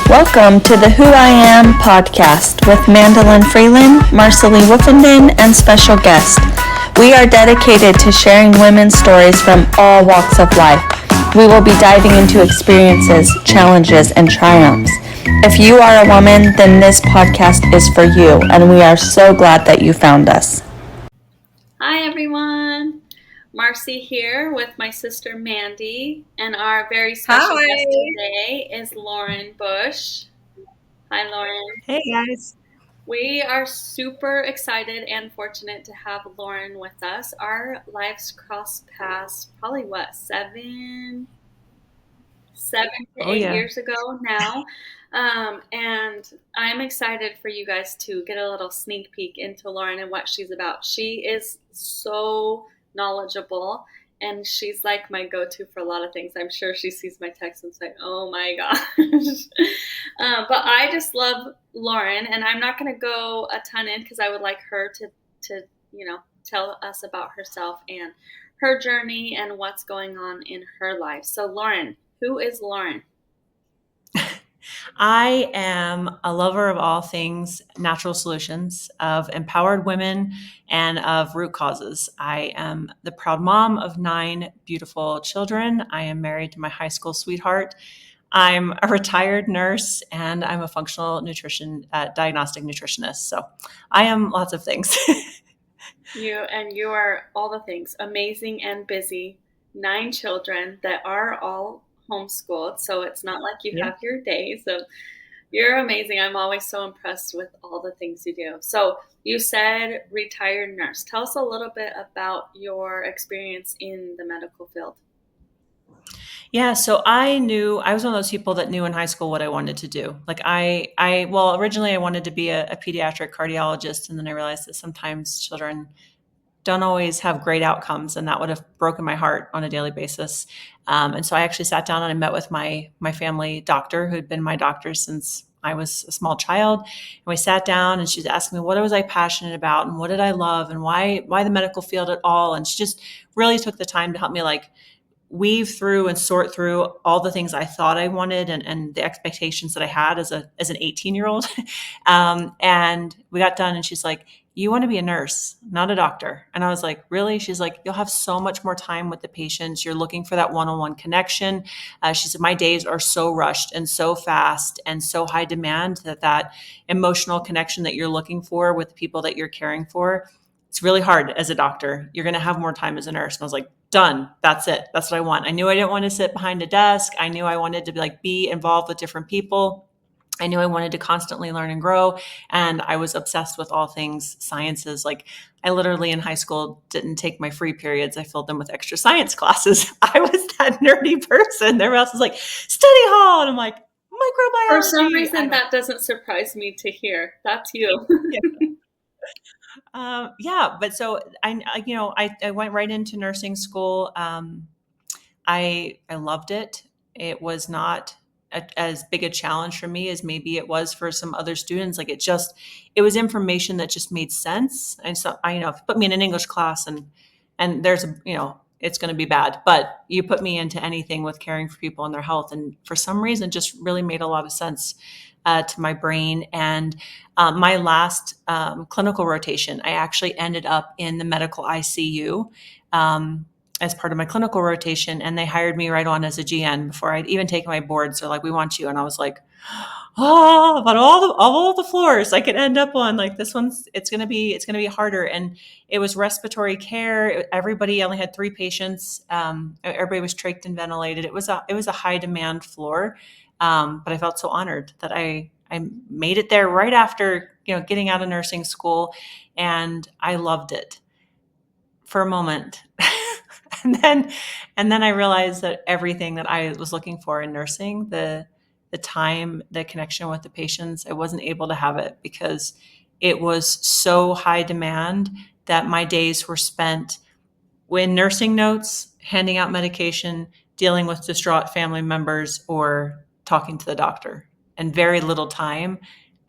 Welcome to the Who I Am podcast with Mandolin Freeland, Marcely Woofenden, and special guest. We are dedicated to sharing women's stories from all walks of life. We will be diving into experiences, challenges, and triumphs. If you are a woman, then this podcast is for you, and we are so glad that you found us. Hi, everyone. Marcy here with my sister Mandy, and our very special guest today is Lauren Busch. Hi, Lauren. Hey, guys. We are super excited and fortunate to have Lauren with us. Our lives crossed paths probably, seven to 8 years ago now. And I'm excited for you guys to get a little sneak peek into Lauren and what she's about. She is so knowledgeable, and she's like my go-to for a lot of things. I'm sure she sees my text and say, oh my gosh. But I just love Lauren, and I'm not going to go a ton in because I would like her to tell us about herself and her journey and what's going on in her life. So Lauren, who is Lauren? I am a lover of all things natural solutions, of empowered women, and of root causes. I am the proud mom of 9 beautiful children. I am married to my high school sweetheart. I'm a retired nurse, and I'm a functional diagnostic nutritionist. So I am lots of things. You are all the things, amazing and busy. 9 children that are all homeschooled, so it's not like you have your days. So you're amazing. I'm always so impressed with all the things you do. So you said retired nurse. Tell us a little bit about your experience in the medical field. Yeah, so I was one of those people that knew in high school what I wanted to do. Like originally I wanted to be a pediatric cardiologist, and then I realized that sometimes children don't always have great outcomes, and that would have broken my heart on a daily basis. And so I actually sat down and I met with my family doctor, who'd been my doctor since I was a small child. And we sat down, and she was asking me, what was I passionate about, and what did I love, and why the medical field at all? And she just really took the time to help me weave through and sort through all the things I thought I wanted and the expectations that I had as an 18-year-old. And we got done, and she's like, you want to be a nurse, not a doctor. And I was like, really? She's like, you'll have so much more time with the patients. You're looking for that one-on-one connection. She said, my days are so rushed and so fast and so high demand that emotional connection that you're looking for with the people that you're caring for, it's really hard as a doctor. You're going to have more time as a nurse. And I was like, done. That's it. That's what I want. I knew I didn't want to sit behind a desk. I knew I wanted to be involved with different people. I knew I wanted to constantly learn and grow. And I was obsessed with all things sciences. I literally in high school didn't take my free periods. I filled them with extra science classes. I was that nerdy person. Everyone else was like, study hall. And I'm like, microbiology. For some reason, that doesn't surprise me to hear. That's you. But so I went right into nursing school. I loved it. It was not as big a challenge for me as maybe it was for some other students. It was information that just made sense. And so if you put me in an English class and there's it's going to be bad, but you put me into anything with caring for people and their health, and for some reason just really made a lot of sense to my brain. And my last clinical rotation, I actually ended up in the medical ICU as part of my clinical rotation, and they hired me right on as a GN before I'd even taken my boards. They're like, we want you. And I was like, oh, but all the floors I could end up on, this one's, it's going to be harder. And it was respiratory care. Everybody only had 3 patients. Everybody was trached and ventilated. It was a high demand floor. But I felt so honored that I made it there right after, getting out of nursing school, and I loved it for a moment. and then I realized that everything that I was looking for in nursing, the time, the connection with the patients, I wasn't able to have it because it was so high demand that my days were spent with nursing notes, handing out medication, dealing with distraught family members, or talking to the doctor, and very little time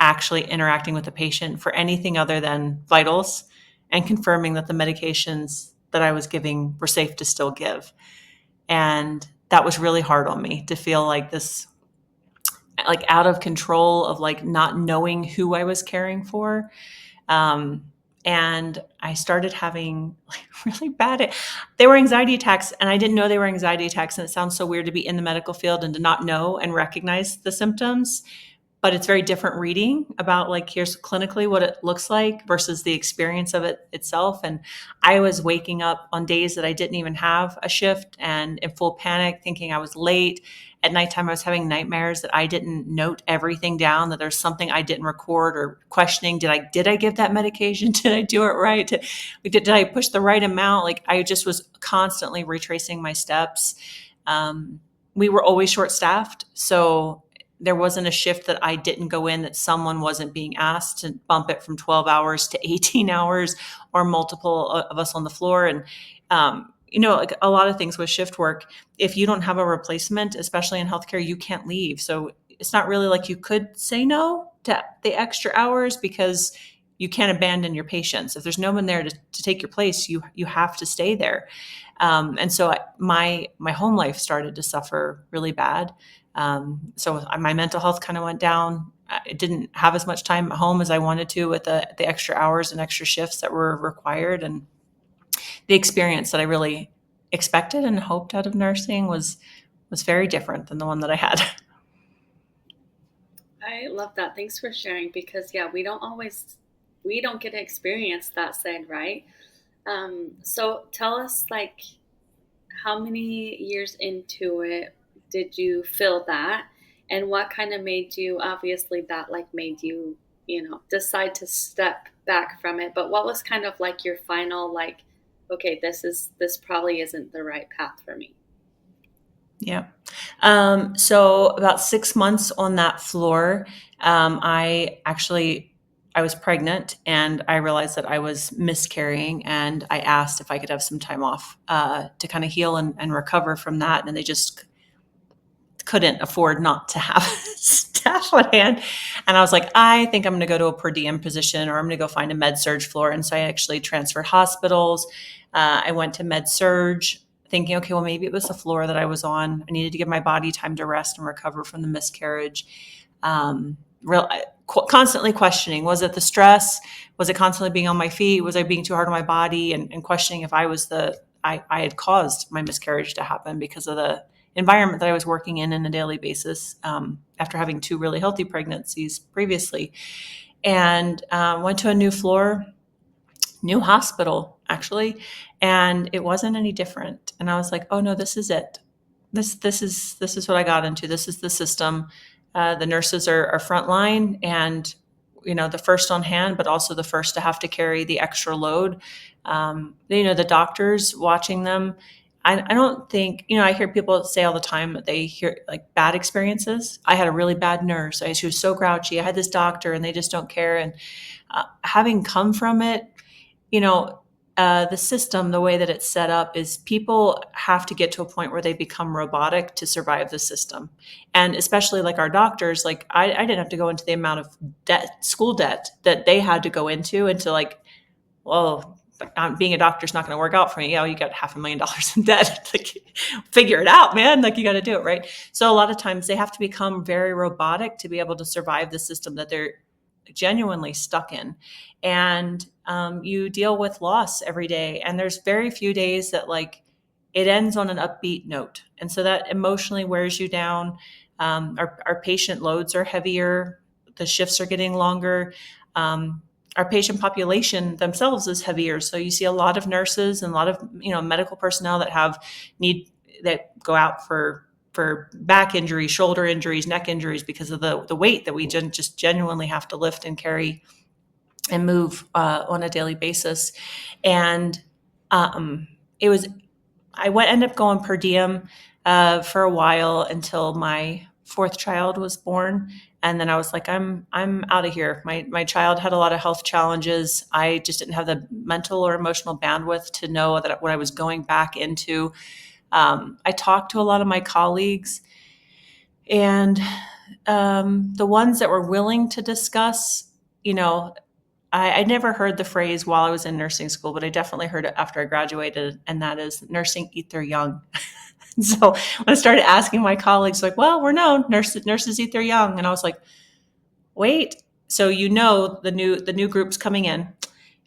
actually interacting with the patient for anything other than vitals and confirming that the medications that I was giving were safe to still give. And that was really hard on me to feel like this like out of control of like not knowing who I was caring for. Um, and I started having like really bad, they were anxiety attacks, and I didn't know they were anxiety attacks. And it sounds so weird to be in the medical field and to not know and recognize the symptoms, but it's very different reading about like here's clinically what it looks like versus the experience of it itself. And I was waking up on days that I didn't even have a shift and in full panic thinking I was late. At nighttime I was having nightmares that I didn't note everything down, that there's something I didn't record, or questioning did I give that medication, did I do it right, did I push the right amount. Like I just was constantly retracing my steps. um, we were always short staffed, so there wasn't a shift that I didn't go in that someone wasn't being asked to bump it from 12 hours to 18 hours, or multiple of us on the floor. And, like a lot of things with shift work, if you don't have a replacement, especially in healthcare, you can't leave. So it's not really like you could say no to the extra hours, because you can't abandon your patients. If there's no one there to take your place, you have to stay there. And so my home life started to suffer really bad. So my mental health kind of went down. I didn't have as much time at home as I wanted to with the extra hours and extra shifts that were required. And the experience that I really expected and hoped out of nursing was very different than the one that I had. I love that. Thanks for sharing because yeah, we don't get to experience that side, right? So tell us like how many years into it did you feel that, and what kind of made you, obviously that like made you, decide to step back from it, but what was kind of like your final like, okay, this probably isn't the right path for me. Yeah. So about 6 months on that floor, I was pregnant, and I realized that I was miscarrying, and I asked if I could have some time off to kind of heal and recover from that. And they just couldn't afford not to have staff on hand. And I was like, I think I'm going to go to a per diem position, or I'm going to go find a med surge floor. And so I actually transferred hospitals. I went to med surge thinking, okay, well, maybe it was the floor that I was on. I needed to give my body time to rest and recover from the miscarriage. Real, Constantly questioning, was it the stress? Was it constantly being on my feet? Was I being too hard on my body? And questioning if I had caused my miscarriage to happen because of the environment that I was working in on a daily basis, after having two really healthy pregnancies previously. And went to a new floor, new hospital actually, and it wasn't any different. And I was like, oh no, this is it. This is what I got into. This is the system. The nurses are frontline, and the first on hand, but also the first to have to carry the extra load. The doctors watching them. I don't think, I hear people say all the time that they hear like bad experiences. I had a really bad nurse. She was so grouchy. I had this doctor and they just don't care. And having come from it, you know, the system, the way that it's set up is people have to get to a point where they become robotic to survive the system. And especially like our doctors, like I didn't have to go into the amount of debt, school debt that they had to go into, and to like, well, being a doctor is not going to work out for me. You got $500,000 in debt. Like, figure it out, man. Like, you got to do it, right? So a lot of times they have to become very robotic to be able to survive the system that they're genuinely stuck in. And you deal with loss every day. And there's very few days that like it ends on an upbeat note. And so that emotionally wears you down. Our patient loads are heavier. The shifts are getting longer. Our patient population themselves is heavier. So you see a lot of nurses and a lot of medical personnel that go out for back injuries, shoulder injuries, neck injuries, because of the weight that we just genuinely have to lift and carry and move on a daily basis. And it was ended up going per diem for a while until my fourth child was born. And then I was like, I'm out of here. My child had a lot of health challenges. I just didn't have the mental or emotional bandwidth to know that what I was going back into. I talked to a lot of my colleagues, and the ones that were willing to discuss, I never heard the phrase while I was in nursing school, but I definitely heard it after I graduated, and that is nursing eat their young. So when I started asking my colleagues, like, well, we're known nurses eat their young, and I was like, wait. So the new groups coming in,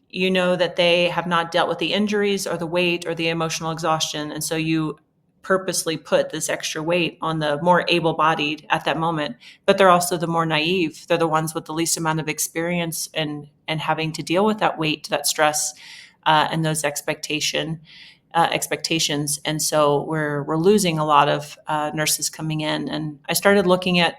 you know that they have not dealt with the injuries or the weight or the emotional exhaustion, and so you purposely put this extra weight on the more able-bodied at that moment, but they're also the more naive. They're the ones with the least amount of experience and having to deal with that weight, that stress, and those expectations. And so we're losing a lot of nurses coming in. And I started looking at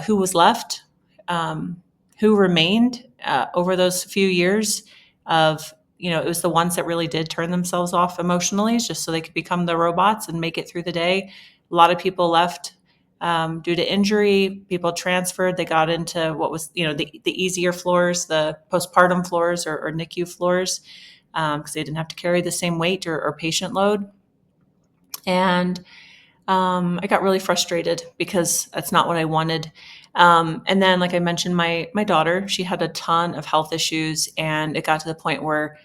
who was left, um, who remained over those few years of, it was the ones that really did turn themselves off emotionally just so they could become the robots and make it through the day. A lot of people left due to injury. People transferred. They got into what was, the easier floors, the postpartum floors or NICU floors, because they didn't have to carry the same weight or patient load. And I got really frustrated because that's not what I wanted. And then, like I mentioned, my daughter, she had a ton of health issues, and it got to the point where,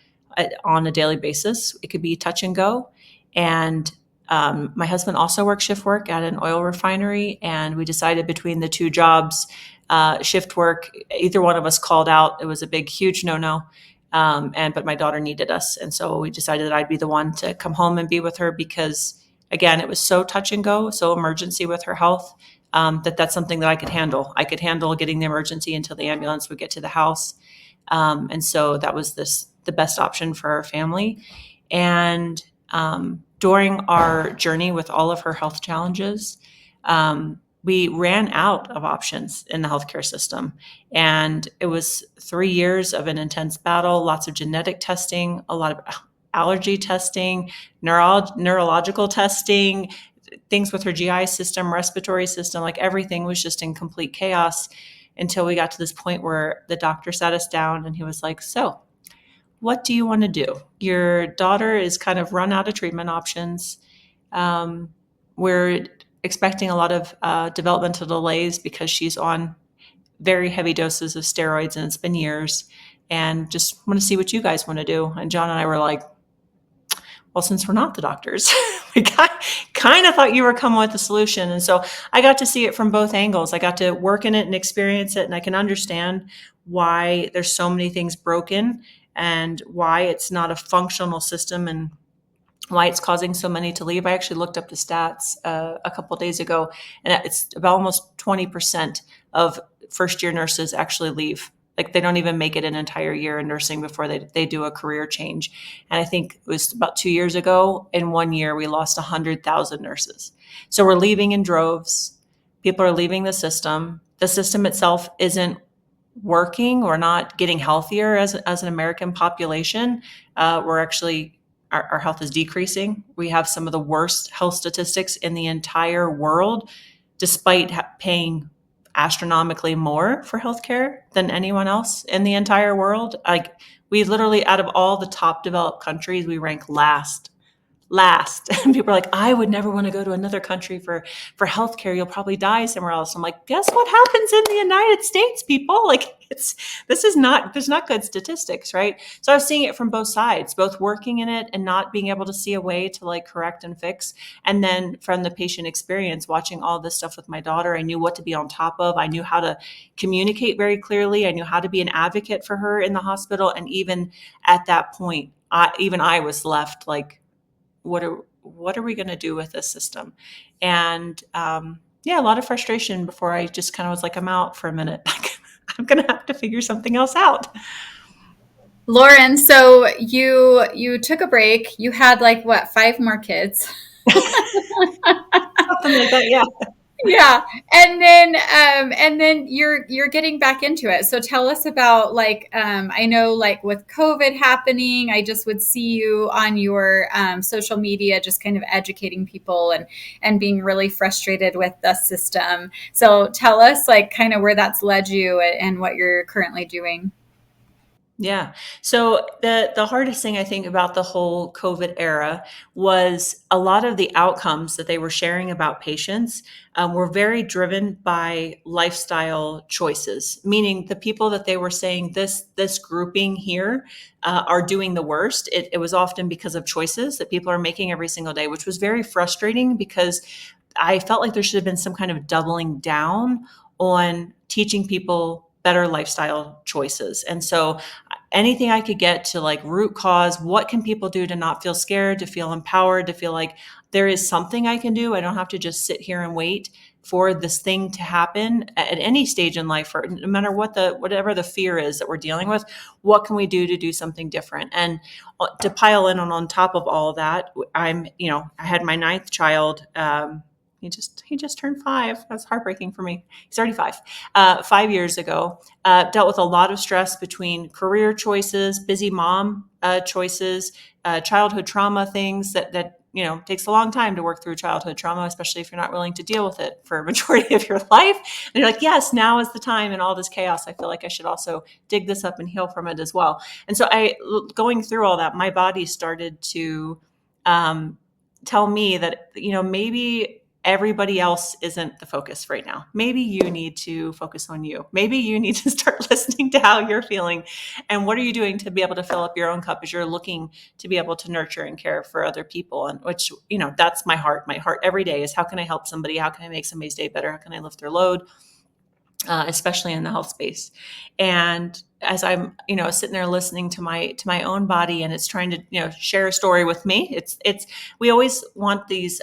on a daily basis, it could be touch and go. And my husband also worked shift work at an oil refinery, and we decided between the two jobs, shift work, either one of us called out. It was a big, huge no-no. But my daughter needed us, and so we decided that I'd be the one to come home and be with her because, again, it was so touch and go, so emergency with her health, that's something that I could handle. I could handle getting the emergency until the ambulance would get to the house. And so that was the best option for our family. And during our journey with all of her health challenges, we ran out of options in the healthcare system. And it was 3 years of an intense battle, lots of genetic testing, a lot of allergy testing, neurological testing, things with her GI system, respiratory system, like everything was just in complete chaos until we got to this point where the doctor sat us down and he was like, so, what do you want to do? Your daughter is kind of run out of treatment options. We're expecting a lot of developmental delays because she's on very heavy doses of steroids and it's been years. And just want to see what you guys want to do. And John and I were like, well, since we're not the doctors, we kind of thought you were coming with a solution. And so I got to see it from both angles. I got to work in it and experience it. And I can understand why there's so many things broken and why it's not a functional system and why it's causing so many to leave. I actually looked up the stats a couple of days ago, and it's about almost 20% of first year nurses actually leave. Like they don't even make it an entire year in nursing before they do a career change. And I think it was about 2 years ago, in 1 year, we lost 100,000 nurses. So we're leaving in droves. People are leaving the system. The system itself isn't working. We're not getting healthier as an American population. We're actually our health is decreasing. We have some of the worst health statistics in the entire world, despite paying astronomically more for healthcare than anyone else in the entire world. Like we literally, out of all the top developed countries, we rank last. And people are like, I would never want to go to another country for healthcare. You'll probably die somewhere else. I'm like, guess what happens in the United States, people? Like there's not good statistics, right? So I was seeing it from both sides, both working in it and not being able to see a way to like correct and fix. And then from the patient experience, watching all this stuff with my daughter, I knew what to be on top of. I knew how to communicate very clearly. I knew how to be an advocate for her in the hospital. And even at that point, I was left like, what are we going to do with this system? And yeah, a lot of frustration before I just kind of was like, I'm out for a minute. I'm going to have to figure something else out. Lauren, so you took a break. You had like what, five more kids? Something like that. Yeah. Yeah. And then you're getting back into it. So tell us about like I know like with COVID happening, I just would see you on your social media just kind of educating people and being really frustrated with the system. So tell us like kind of where that's led you and what you're currently doing. Yeah. So the hardest thing I think about the whole COVID era was a lot of the outcomes that they were sharing about patients were very driven by lifestyle choices. Meaning the people that they were saying this grouping here are doing the worst. It was often because of choices that people are making every single day, which was very frustrating because I felt like there should have been some kind of doubling down on teaching people better lifestyle choices. And so anything I could get to like root cause, what can people do to not feel scared, to feel empowered, to feel like there is something I can do. I don't have to just sit here and wait for this thing to happen at any stage in life, or no matter whatever the fear is that we're dealing with. What can we do to do something different? And to pile in on top of all of that, I had my ninth child. He just turned 5. That's heartbreaking for me. He's already 5. 5 years ago, dealt with a lot of stress between career choices, busy mom choices, childhood trauma things that takes a long time to work through childhood trauma, especially if you're not willing to deal with it for a majority of your life. And you're like, yes, now is the time in all this chaos. I feel like I should also dig this up and heal from it as well. And so going through all that, my body started to um, tell me that, maybe everybody else isn't the focus right now. Maybe you need to focus on you. Maybe you need to start listening to how you're feeling and what are you doing to be able to fill up your own cup as you're looking to be able to nurture and care for other people. And which, that's my heart. My heart every day is how can I help somebody? How can I make somebody's day better? How can I lift their load? Especially in the health space. And as I'm, sitting there listening to my own body, and it's trying to, share a story with me. It's we always want these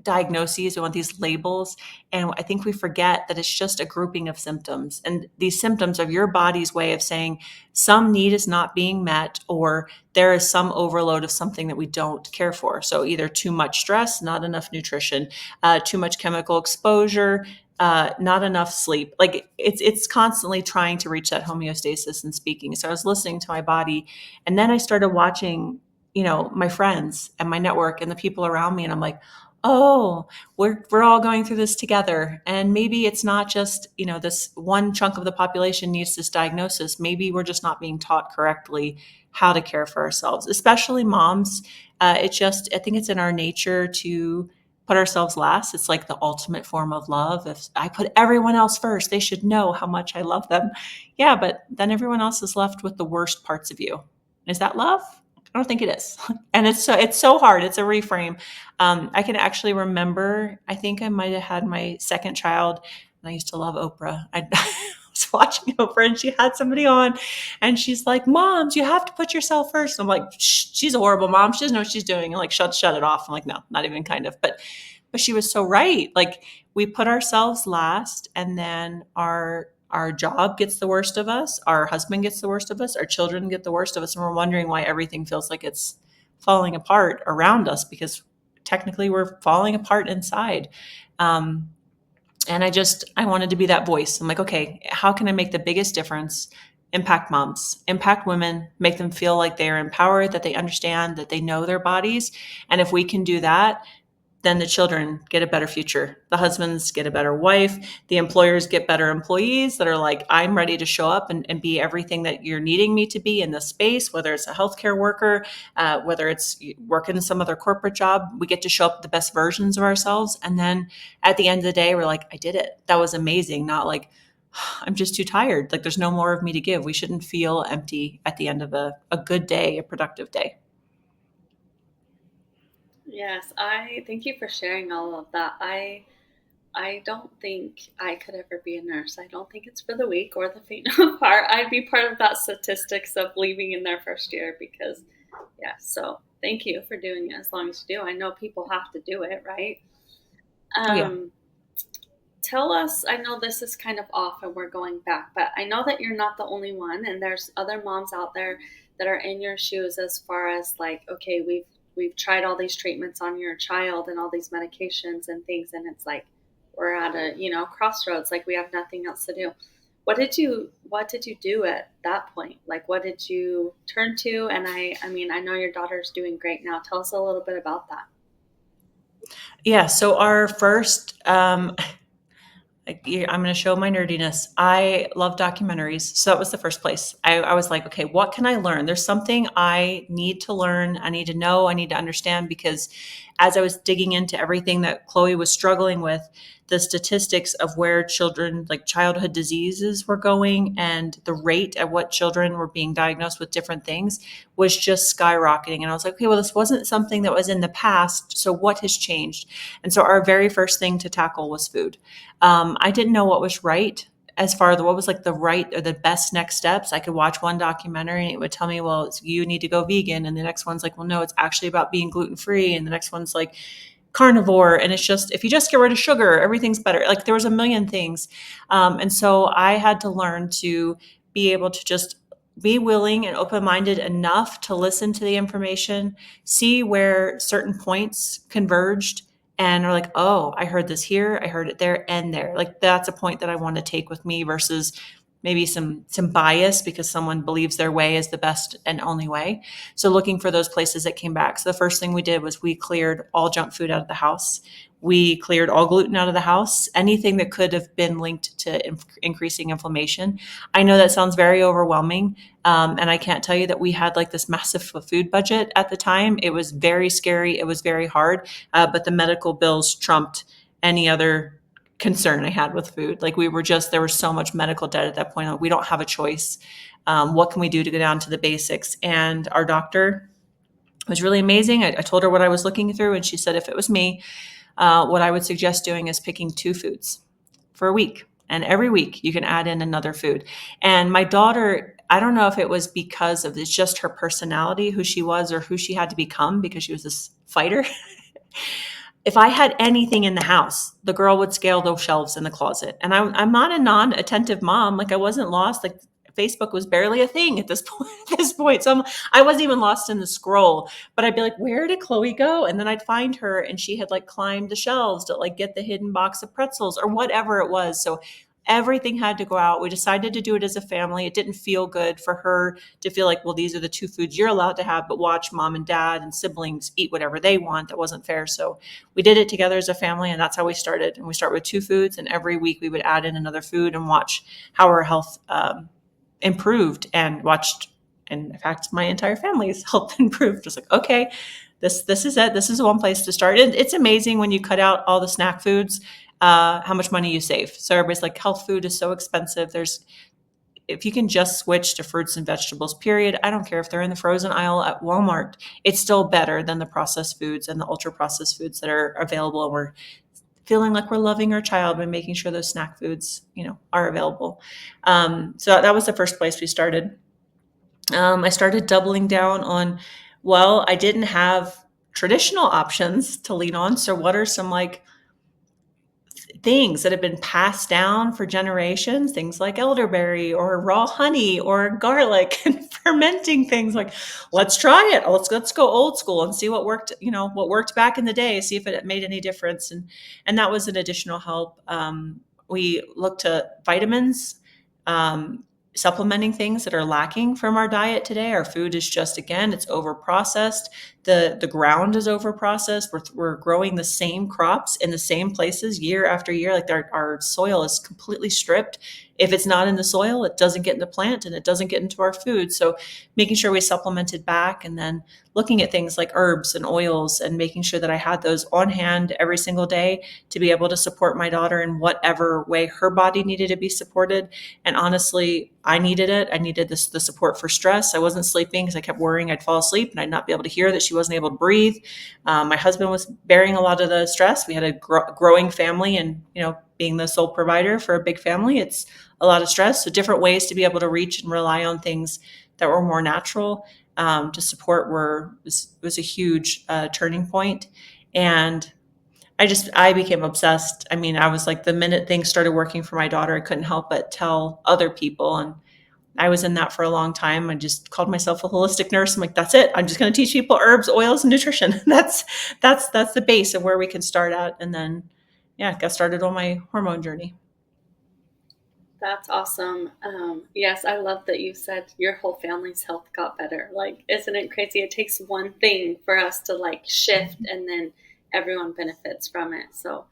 diagnoses, we want these labels, and I think we forget that it's just a grouping of symptoms. And these symptoms are your body's way of saying some need is not being met, or there is some overload of something that we don't care for. So either too much stress, not enough nutrition, too much chemical exposure, not enough sleep. Like it's constantly trying to reach that homeostasis and speaking. So I was listening to my body, and then I started watching, my friends and my network and the people around me, and I'm like, oh, we're all going through this together. And maybe it's not just, this one chunk of the population needs this diagnosis. Maybe we're just not being taught correctly how to care for ourselves, especially moms. I think it's in our nature to put ourselves last. It's like the ultimate form of love. If I put everyone else first, they should know how much I love them. Yeah, but then everyone else is left with the worst parts of you. Is that love? I don't think it is. And it's so hard. It's a reframe. I can actually remember, I think I might have had my second child, and I used to love Oprah. I was watching Oprah, and she had somebody on, and she's like, "Moms, you have to put yourself first." I'm like, she's a horrible mom. She doesn't know what she's doing. And like, shut it off. I'm like, no, not even kind of. But she was so right. Like we put ourselves last, and then our job gets the worst of us, our husband gets the worst of us, our children get the worst of us, and we're wondering why everything feels like it's falling apart around us because technically we're falling apart inside. Um, and I wanted to be that voice. I'm like, okay, how can I make the biggest difference? Impact moms, impact women, make them feel like they are empowered, that they understand, that they know their bodies. And if we can do that, then the children get a better future. The husbands get a better wife. The employers get better employees that are like, I'm ready to show up and be everything that you're needing me to be in this space, whether it's a healthcare worker, whether it's working in some other corporate job. We get to show up the best versions of ourselves. And then at the end of the day, we're like, I did it. That was amazing. Not like, I'm just too tired. Like there's no more of me to give. We shouldn't feel empty at the end of a good day, a productive day. Yes, I thank you for sharing all of that. I don't think I could ever be a nurse. I don't think it's for the weak or the faint of heart. I'd be part of that statistics of leaving in their first year because, yeah. So thank you for doing it as long as you do. I know people have to do it, right? Oh, yeah. Um, Tell us. I know this is kind of off and we're going back, but I know that you're not the only one, and there's other moms out there that are in your shoes as far as like, okay, we've tried all these treatments on your child and all these medications and things, and it's like we're at a crossroads, like we have nothing else to do. What did you do at that point? Like what did you turn to? And I mean, I know your daughter's doing great now. Tell us a little bit about that. Yeah. So our first Like, I'm going to show my nerdiness. I love documentaries. So that was the first place. I was like, okay, what can I learn? There's something I need to learn. I need to know. I need to understand, because as I was digging into everything that Chloe was struggling with, the statistics of where children, like childhood diseases, were going, and the rate at what children were being diagnosed with different things was just skyrocketing. And I was like, okay, well, this wasn't something that was in the past. So what has changed? And so our very first thing to tackle was food. I didn't know what was right as far as what was like the right or the best next steps. I could watch one documentary and it would tell me, well, you need to go vegan. And the next one's like, well, no, it's actually about being gluten free. And the next one's like carnivore. And it's just, if you just get rid of sugar, everything's better. Like there was a million things. And so I had to learn to be able to just be willing and open minded enough to listen to the information, see where certain points converged, and are like, oh, I heard this here, I heard it there and there. Like that's a point that I want to take with me versus maybe some bias because someone believes their way is the best and only way. So looking for those places that came back. So the first thing we did was we cleared all junk food out of the house. We cleared all gluten out of the house, anything that could have been linked to increasing inflammation. I know that sounds very overwhelming. And I can't tell you that we had like this massive food budget at the time. It was very scary. It was very hard. But the medical bills trumped any other concern I had with food. Like we were just, there was so much medical debt at that point. Like, we don't have a choice. What can we do to go down to the basics? And our doctor was really amazing. I told her what I was looking through, and she said, if it was me, what I would suggest doing is picking 2 foods for a week. And every week you can add in another food. And my daughter, I don't know if it was because of it's just her personality, who she was or who she had to become because she was this fighter. If I had anything in the house, the girl would scale those shelves in the closet. And I'm not a non-attentive mom. Like I wasn't lost. Like Facebook was barely a thing at this point. At this point, so I wasn't even lost in the scroll. But I'd be like, "Where did Chloe go?" And then I'd find her, and she had like climbed the shelves to like get the hidden box of pretzels or whatever it was. So everything had to go out. We decided to do it as a family. It didn't feel good for her to feel like, well, these are the 2 foods you're allowed to have, but watch mom and dad and siblings eat whatever they want. That wasn't fair. So we did it together as a family, and that's how we started. And we start with 2 foods, and every week we would add in another food and watch how our health improved, and watched. And in fact, my entire family's health improved. Just like, okay, this is it. This is one place to start. And it's amazing when you cut out all the snack foods, how much money you save. So everybody's like, health food is so expensive. There's If you can just switch to fruits and vegetables, period, I don't care if they're in the frozen aisle at Walmart, it's still better than the processed foods and the ultra processed foods that are available. And we're feeling like we're loving our child by making sure those snack foods, are available. So that was the first place we started. I started doubling down on, well, I didn't have traditional options to lean on. So what are some like things that have been passed down for generations, things like elderberry or raw honey or garlic and fermenting things. Like, let's try it. Let's go old school and see what worked, what worked back in the day, see if it made any difference. And that was an additional help. We looked to vitamins, supplementing things that are lacking from our diet today. Our food is just, again, it's over processed. The ground is over processed. We're growing the same crops in the same places year after year. Like our soil is completely stripped. If it's not in the soil, it doesn't get in the plant and it doesn't get into our food. So making sure we supplemented back, and then looking at things like herbs and oils and making sure that I had those on hand every single day to be able to support my daughter in whatever way her body needed to be supported. And honestly, I needed it. I needed the support for stress. I wasn't sleeping because I kept worrying I'd fall asleep and I'd not be able to hear that she wasn't able to breathe. My husband was bearing a lot of the stress. We had a growing family, and being the sole provider for a big family, it's a lot of stress. So different ways to be able to reach and rely on things that were more natural to support was a huge turning point. And I became obsessed. I mean, I was like, the minute things started working for my daughter, I couldn't help but tell other people. And I was in that for a long time. I just called myself a holistic nurse. I'm like, that's it. I'm just going to teach people herbs, oils, and nutrition. That's the base of where we can start at. And then, yeah, got started on my hormone journey. That's awesome. Yes, I love that you said your whole family's health got better. Like, isn't it crazy? It takes one thing for us to like shift, and then everyone benefits from it. So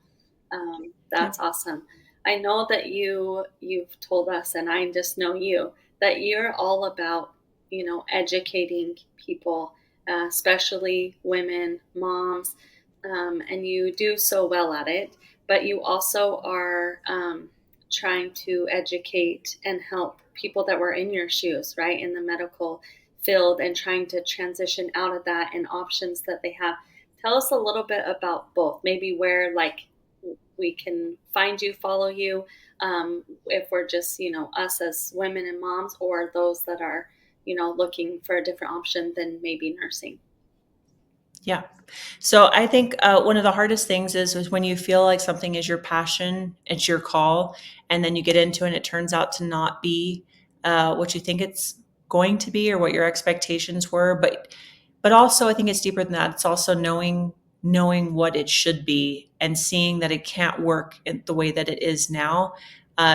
Yeah. that's awesome. I know that you've told us, and I just know you, that you're all about, educating people, especially women, moms, and you do so well at it. But you also are trying to educate and help people that were in your shoes, right, in the medical field, and trying to transition out of that and options that they have. Tell us a little bit about both, maybe where like we can find you, follow you, if we're just, us as women and moms, or those that are, looking for a different option than maybe nursing. Yeah. So I think one of the hardest things is when you feel like something is your passion, it's your call, and then you get into it and it turns out to not be what you think it's going to be or what your expectations were. But also I think it's deeper than that. It's also knowing what it should be and seeing that it can't work in the way that it is now.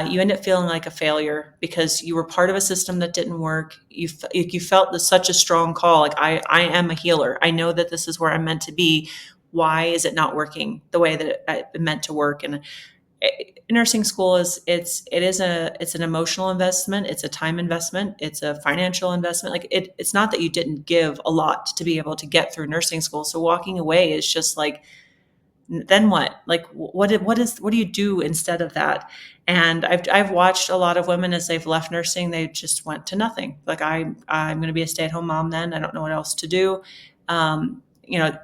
You end up feeling like a failure because you were part of a system that didn't work. You felt this such a strong call, like I am a healer. I know that this is where I'm meant to be. Why is it not working the way that it meant to work? And nursing school it's an emotional investment, it's a time investment, it's a financial investment. Like it's not that you didn't give a lot to be able to get through nursing school. So walking away is just like, then what? Like what do you do instead of that? And I've watched a lot of women as they've left nursing, they just went to nothing. Like I'm going to be a stay-at-home mom, then I don't know what else to do.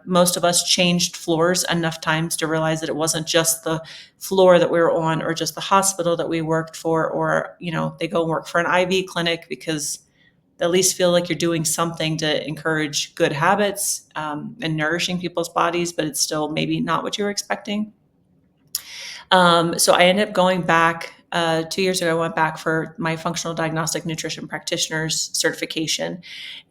Most of us changed floors enough times to realize that it wasn't just the floor that we were on or just the hospital that we worked for, or they go work for an IV clinic because they at least feel like you're doing something to encourage good habits, and nourishing people's bodies, but it's still maybe not what you were expecting. So I ended up going back 2 years ago. I went back for my functional diagnostic nutrition practitioner's certification.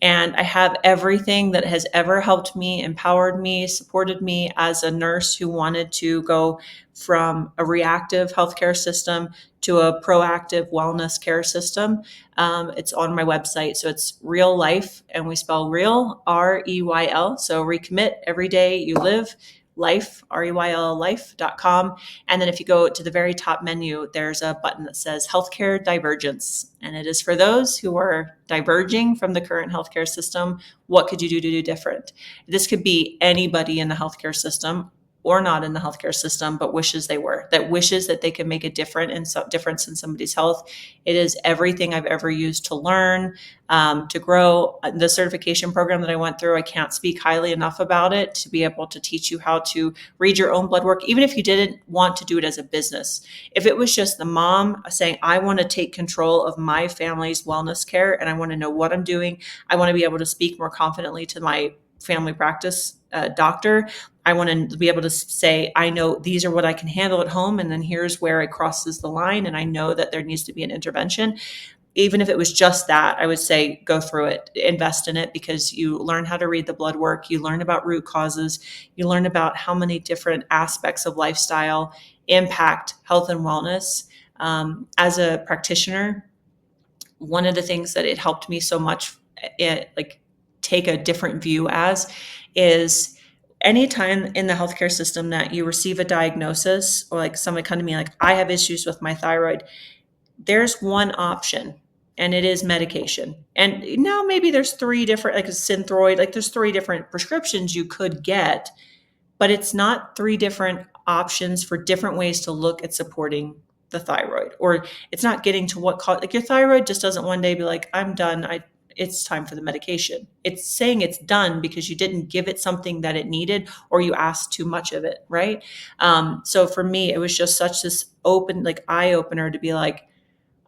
And I have everything that has ever helped me, empowered me, supported me as a nurse who wanted to go from a reactive healthcare system to a proactive wellness care system. It's on my website. So it's Real Life, and we spell real, REYL. So recommit every day you live. Life, REYL life.com. And then if you go to the very top menu, there's a button that says Healthcare Divergence. And it is for those who are diverging from the current healthcare system. What could you do to do different? This could be anybody in the healthcare system or not in the healthcare system, but wishes they were, that wishes that they could make a difference in somebody's health. It is everything I've ever used to learn, to grow. The certification program that I went through, I can't speak highly enough about it, to be able to teach you how to read your own blood work, even if you didn't want to do it as a business. If it was just the mom saying, I want to take control of my family's wellness care and I want to know what I'm doing, I want to be able to speak more confidently to my family practice doctor. I want to be able to say, I know these are what I can handle at home, and then here's where it crosses the line, and I know that there needs to be an intervention. Even if it was just that, I would say go through it, invest in it, because you learn how to read the blood work, you learn about root causes, you learn about how many different aspects of lifestyle impact health and wellness. As a practitioner, one of the things that it helped me so much, like take a different view as, is anytime in the healthcare system that you receive a diagnosis, or like somebody come to me like, I have issues with my thyroid, there's one option, and it is medication. And now maybe there's three different, like a Synthroid, like there's three different prescriptions you could get, but it's not three different options for different ways to look at supporting the thyroid. Or it's not getting to what cause, like your thyroid just doesn't one day be like, I'm done, it's time for the medication. It's saying it's done because you didn't give it something that it needed, or you asked too much of it, right? So for me, it was just such this open, like eye opener to be like,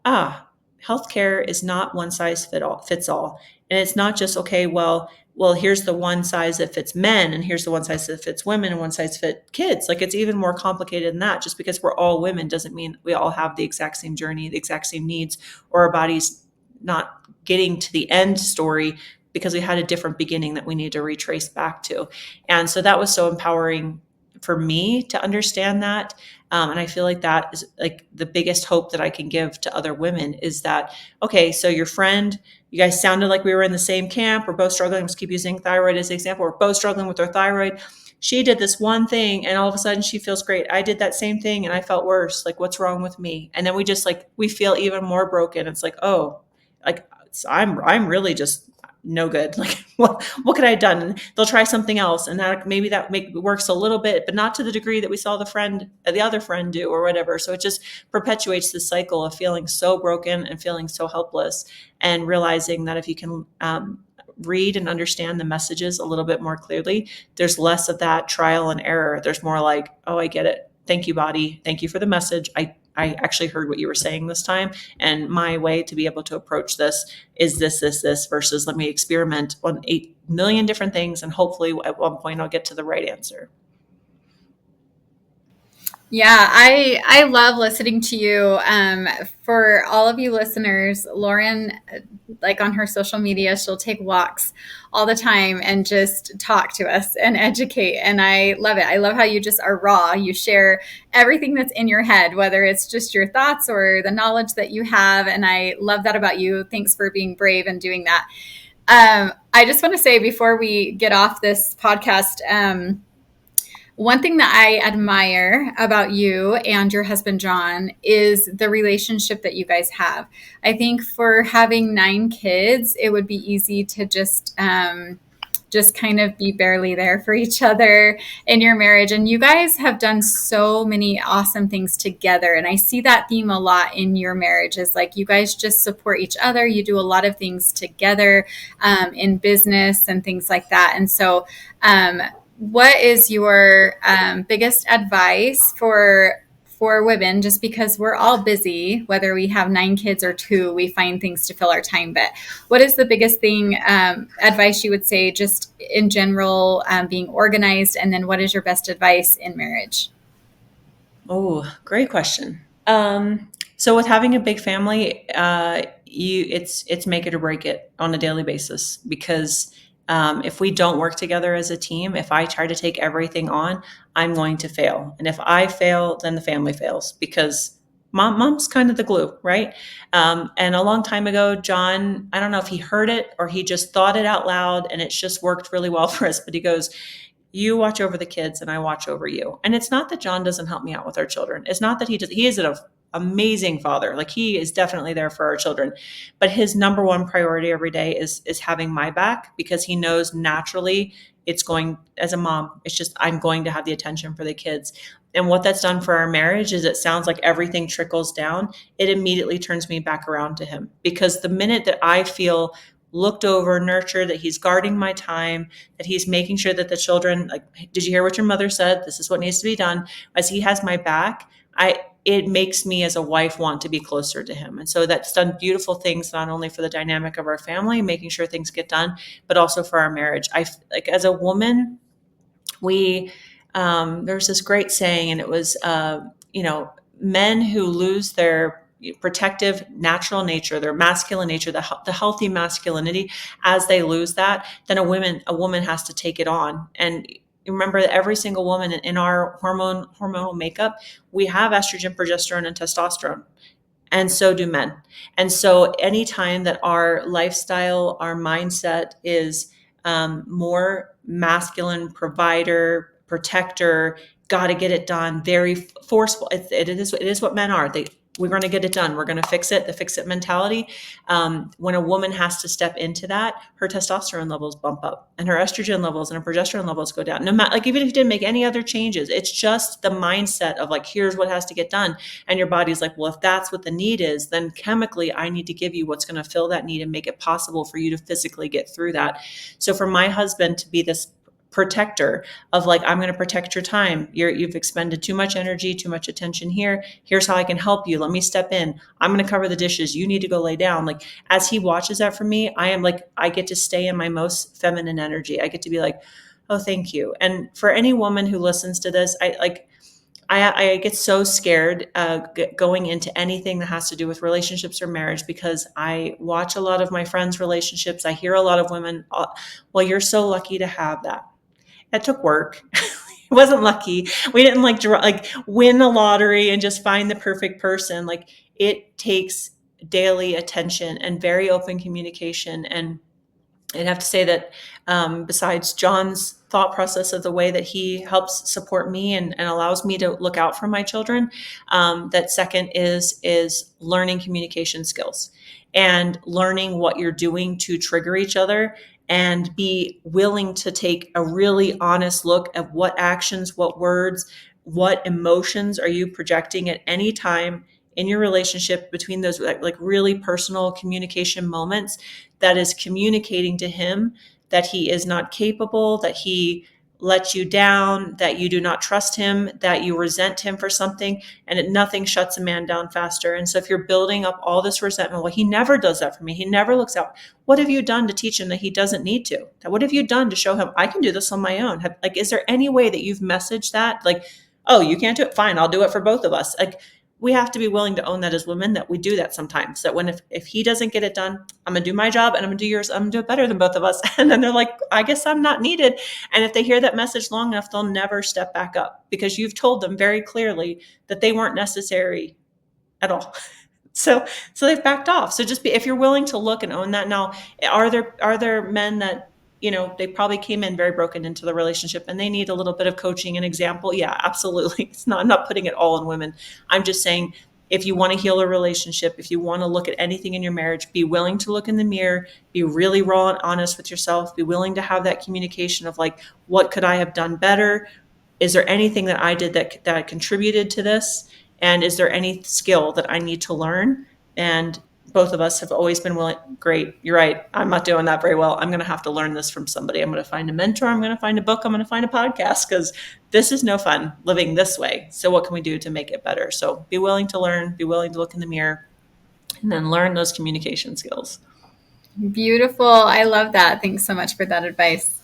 healthcare is not one size fits all. And it's not just, okay, well, here's the one size that fits men, and here's the one size that fits women, and one size fit kids. Like it's even more complicated than that. Just because we're all women doesn't mean we all have the exact same journey, the exact same needs, or our bodies not getting to the end story because we had a different beginning that we need to retrace back to. And so that was so empowering for me to understand that. And I feel like that is like the biggest hope that I can give to other women is that, okay, so your friend, you guys sounded like we were in the same camp. We're both struggling. Let's keep using thyroid as an example. We're both struggling with our thyroid. She did this one thing and all of a sudden she feels great. I did that same thing and I felt worse. Like, what's wrong with me? And then we just like, we feel even more broken. It's like, oh, like I'm really just no good. Like, what could I have done? And they'll try something else, and that maybe works a little bit, but not to the degree that we saw the other friend do, or whatever. So it just perpetuates the cycle of feeling so broken and feeling so helpless, and realizing that if you can read and understand the messages a little bit more clearly, there's less of that trial and error. There's more like, oh, I get it. Thank you, body. Thank you for the message. I actually heard what you were saying this time. And my way to be able to approach this is this, versus let me experiment on 8 million different things. And hopefully at one point I'll get to the right answer. Yeah, I love listening to you. For all of you listeners, Lauren, like on her social media, she'll take walks all the time and just talk to us and educate. And I love it. I love how you just are raw. You share everything that's in your head, whether it's just your thoughts or the knowledge that you have. And I love that about you. Thanks for being brave and doing that. I just want to say before we get off this podcast, one thing that I admire about you and your husband, John, is the relationship that you guys have. I think for having 9 kids, it would be easy to just kind of be barely there for each other in your marriage. And you guys have done so many awesome things together. And I see that theme a lot in your marriage is like you guys just support each other. You do a lot of things together in business and things like that. And so, what is your biggest advice for women? Just because we're all busy, whether we have 9 kids or 2, we find things to fill our time. But what is the biggest thing advice you would say, just in general, being organized? And then, what is your best advice in marriage? Oh, great question. So with having a big family, it's make it or break it on a daily basis, because if we don't work together as a team, if I try to take everything on, I'm going to fail. And if I fail, then the family fails, because mom's kind of the glue, right? And a long time ago, John, I don't know if he heard it or he just thought it out loud, and it's just worked really well for us. But he goes, you watch over the kids and I watch over you. And it's not that John doesn't help me out with our children. It's not that he is an amazing father. Like, he is definitely there for our children. But his number one priority every day is having my back, because he knows naturally it's going, as a mom, it's just, I'm going to have the attention for the kids. And what that's done for our marriage is, it sounds like everything trickles down. It immediately turns me back around to him, because the minute that I feel looked over, nurtured, that he's guarding my time, that he's making sure that the children, like, did you hear what your mother said? This is what needs to be done. As he has my back, it makes me as a wife want to be closer to him. And so that's done beautiful things, not only for the dynamic of our family, making sure things get done, but also for our marriage. I like, as a woman, we there's this great saying, and it was men who lose their protective natural nature, their masculine nature, the healthy masculinity, as they lose that, then a woman has to take it on. And remember that every single woman in our hormonal makeup, we have estrogen, progesterone, and testosterone, and so do men. And so anytime that our lifestyle, our mindset is more masculine, provider, protector, got to get it done, very forceful. It is what men are. We're going to get it done. We're going to fix it. The fix it mentality. When a woman has to step into that, her testosterone levels bump up, and her estrogen levels and her progesterone levels go down. No matter, like, even if you didn't make any other changes, it's just the mindset of like, here's what has to get done. And your body's like, well, if that's what the need is, then chemically I need to give you what's going to fill that need and make it possible for you to physically get through that. So for my husband to be this protector of like, I'm going to protect your time. You've expended too much energy, too much attention here. Here's how I can help you. Let me step in. I'm going to cover the dishes. You need to go lay down. Like, as he watches that from me, I am like, I get to stay in my most feminine energy. I get to be like, oh, thank you. And for any woman who listens to this, I get so scared going into anything that has to do with relationships or marriage, because I watch a lot of my friends' relationships. I hear a lot of women, well, you're so lucky to have that. That took work. wasn't lucky. We didn't win the lottery and just find the perfect person. Like, it takes daily attention and very open communication. And I'd have to say that besides John's thought process of the way that he helps support me and allows me to look out for my children, that second is learning communication skills and learning what you're doing to trigger each other, and be willing to take a really honest look at what actions, what words, what emotions are you projecting at any time in your relationship between those like really personal communication moments, that is communicating to him that he is not capable, that he let you down, that you do not trust him, that you resent him for something, and nothing shuts a man down faster. And so if you're building up all this resentment, well, he never does that for me. He never looks out. What have you done to teach him that he doesn't need to? What have you done to show him I can do this on my own? Is there any way that you've messaged that? Like, oh, you can't do it? Fine, I'll do it for both of us. Like, we have to be willing to own that as women, that we do that sometimes, that if he doesn't get it done, I'm going to do my job and I'm going to do yours. I'm going to do it better than both of us. And then they're like, I guess I'm not needed. And if they hear that message long enough, they'll never step back up, because you've told them very clearly that they weren't necessary at all. So they've backed off. So if you're willing to look and own that. Now, are there men that, they probably came in very broken into the relationship and they need a little bit of coaching and example? Yeah, absolutely. I'm not putting it all on women. I'm just saying, if you want to heal a relationship, if you want to look at anything in your marriage, be willing to look in the mirror, be really raw and honest with yourself, be willing to have that communication of like, what could I have done better? Is there anything that I did that contributed to this? And is there any skill that I need to learn? And both of us have always been willing. Great, you're right. I'm not doing that very well. I'm going to have to learn this from somebody. I'm going to find a mentor. I'm going to find a book. I'm going to find a podcast, because this is no fun living this way. So what can we do to make it better? So be willing to learn, be willing to look in the mirror, and then learn those communication skills. Beautiful. I love that. Thanks so much for that advice.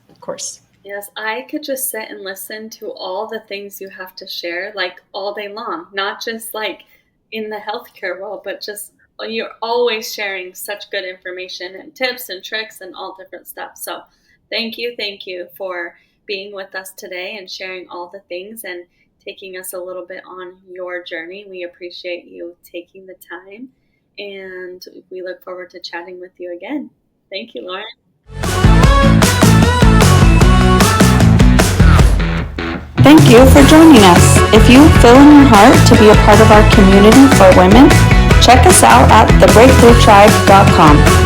Of course. Yes, I could just sit and listen to all the things you have to share, like all day long, not just like in the healthcare world, but just you're always sharing such good information and tips and tricks and all different stuff. So thank you for being with us today and sharing all the things and taking us a little bit on your journey. We appreciate you taking the time, and we look forward to chatting with you again. Thank you, Lauren. Thank you for joining us. If you feel in your heart to be a part of our community for women, check us out at thebreakthroughtribe.com.